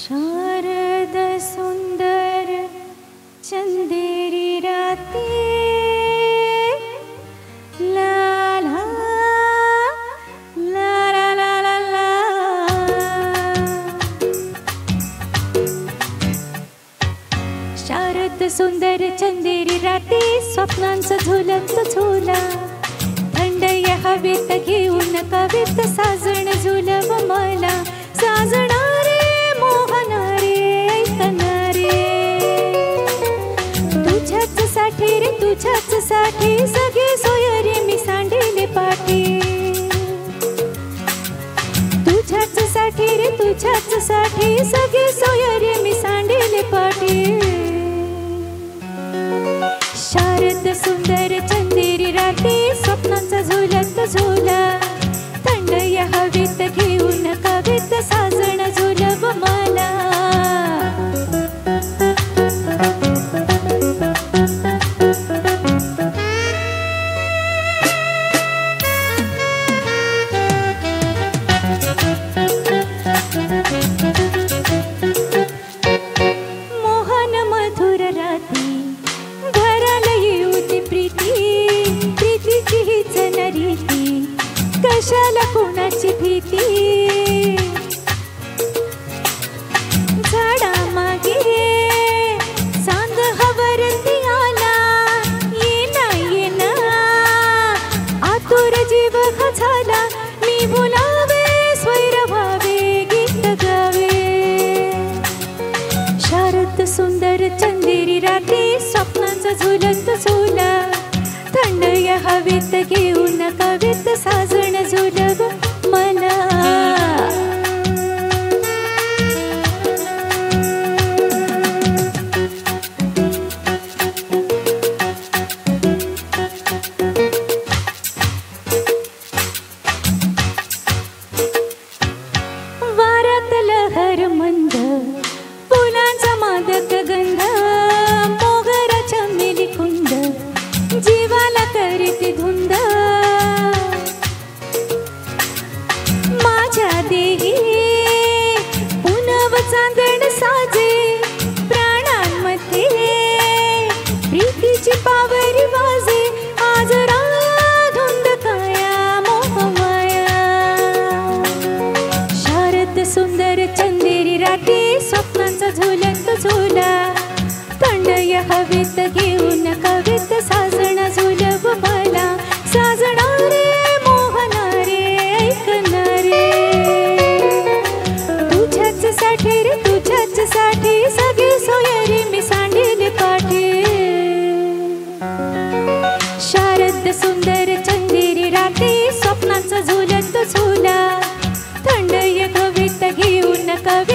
शारद सुंदर चंदेरी राती ला ला ला ला ला ला ला। शारद सुंदर चंदेरी राती स्वप्नांचा झुलत झुला, थंड या हवेत घेऊन कवित साजण झुलव मला। साजणारे मोहनारे ऐकणारे तुझ्याच साठी रे तुझ्याच साठी सगळे सोयरे मी सांडेले पाठी। तुझ्याच साठी रे तुझ्याच साठी सगळे सोयरे मी सांडेले पाठी। शारद सुंदर चंदेरी राती स्वप्नांचा झुलत झुला, थंड या हवेत घेऊन कवित साजण झुलव मला। मोहन मधुर राती घराला येऊती प्रीती, प्रीतीची हीच न रीती कशाला कोणाची भीती। झाडा मागे सांग हवरती आला, ये ना आतुर जीव झाला। मी बोलावे स्वैर व्हावे गीत गावे। शारद सुंदर चंदेरी राती स्वप्नांचा झुलत झुला, थंड या हवेत घेऊन कवित साजण झुलव मला। वाऱ्यात लहर मंद फुलांचा मादक गंध, मोगराच्या मेली कुंद जीवाला करीत धुंद। माझ्या देही पुनव चांदण साजे, प्राणांमध्ये प्रीतीची पावरी वाजे। आज धुंद काया मोहमाया। शारद सुंदर चंदेरी राती स्वप्नांचा झुलत झुला, थंड या हवेत घेऊन कवित साजण झुलव मला। साजणारे मोहनारे ऐकणारे तुझ्याच साठी रे तुझ्याच साठी सगळे सोयरे मी सांडेले पाठी। शारद सुंदर चंदेरी राती स्वप्नांचा झुलत झुला, थंड या हवेत घेऊन कवित